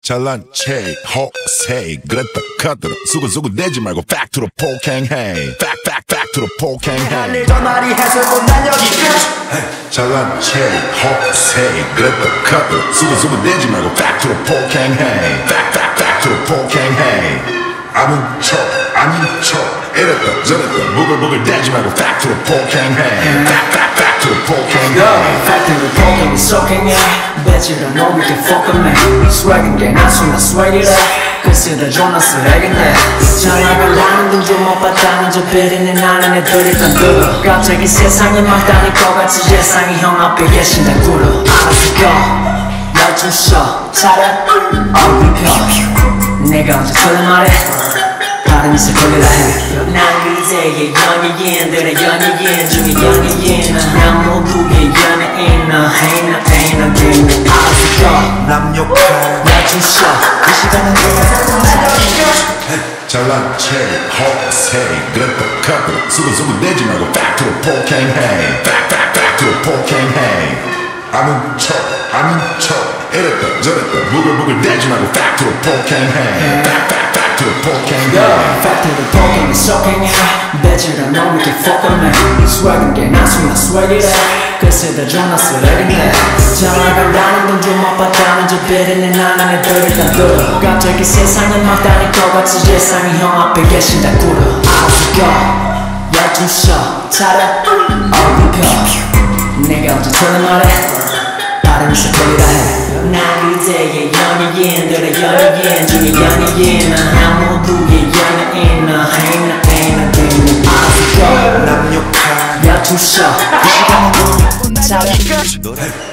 잘난 체 허세 그랬다 카더라 수근수근대지 말고 back to the 폭행해 back to the 폭행해 내 말이 해설고 난 여기 잘난 체 허세 그랬다 카더라 수근수근대지 말고 back to the 폭행해 back to the 폭행해 아는 척 아닌 척 이랬다 저랬다 부글부글대지 말고 back to the 폭행해 back to the 폭행해 back to the 폭행해 속행해 배지를 놈 이렇게 fuck with me swag인 게 나순간 swag이래 글쎄다 존나 쓰레기네 전화가 둥 좀 못 봤다는 저 비리는 나는 애들이 다 들어 갑자기 세상이 막다닐 것 같이 예상이 형 앞에 계신다 꿇어 알아서 고 날 좀 쉬어 차려 얼굴 펴 내가 언제 틀린 말해 다른 짓을 걸리라 해난 그대의 연예인들의 연예인 중에 연예인 난 모두의 연예인 너 ain't again 알아서 고 남욕할 날 좀 쉬어 이 시간은 잘난 체 허세 그랬다 카더라 수근수근대지 말고 back to the 폭행해 back to the 폭행해 아는 척 아닌 척 이랬다 저랬다 부글부글대지 말고 back to the 폭행해 back to the 폭행해 back to the 폭행해 속행해 배지를 놈 이렇게 fuck with me swag인 게 나순간 swag이래 글쎄다 존나 쓰레기네 전화가 둥 좀 못 봤다는 저 비리는 나는 애들이 다 들어 갑자기 세상은 막다닐 것 같이 예상이 형 앞에 계신다 꿇어 알아서 고 좀 쉬어 차려 얼굴 펴 내가 언제 틀린 말해 다른 짓을 걸리라 해난 그대의 연예인들의 연예인 중에 연예인 난 모두의 연예인 너 ain't again 알아서 고 남욕할 좀 쉬어 이 시간은 차려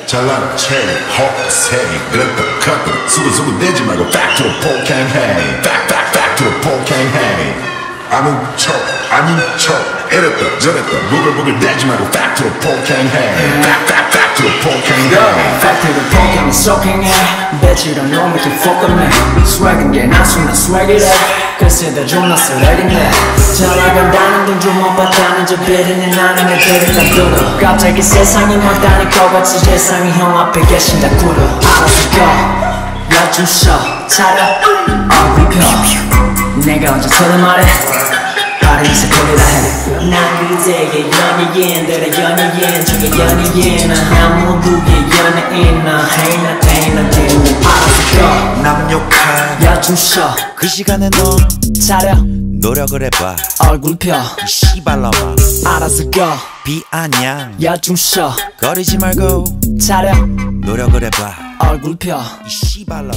잘난 체 허세 그랬다 카더라 수근수근대지 말고 back to the 폭행해 back to the 폭행해 아는 척 아닌 척 이랬다 저랬다 부글부글대지 말고 back to the 폭행해 back to the 폭행해 back to the 폭행해 속행해 배지를 놈 이렇게 fuck with me swag인 게 나순간 swag이래 글쎄다 존나 쓰레기네 전화가 둥 좀 못 봤다는 저 비리는 나는 애들이 다 들어 갑자기 세상이 막다닐 것 같이 예상이 형 앞에 계신다 꿇어 알아서 고 좀 쉬어 차려 얼굴 펴 내가 언제 틀린 말해 다른 짓을 걸리라 해난 그대의 연예인들의 연예인 중에 연예인 난 모두의 연예인 너 ain't again 알아서 고 남욕할 좀 쉬어 그 시간에 너 차려 노력을 해봐 얼굴 펴 이 씨발놈아 알아서 고 비아냥 좀 쉬어 거리지 말고 차려 노력을 해봐 얼굴 펴 이 씨발놈아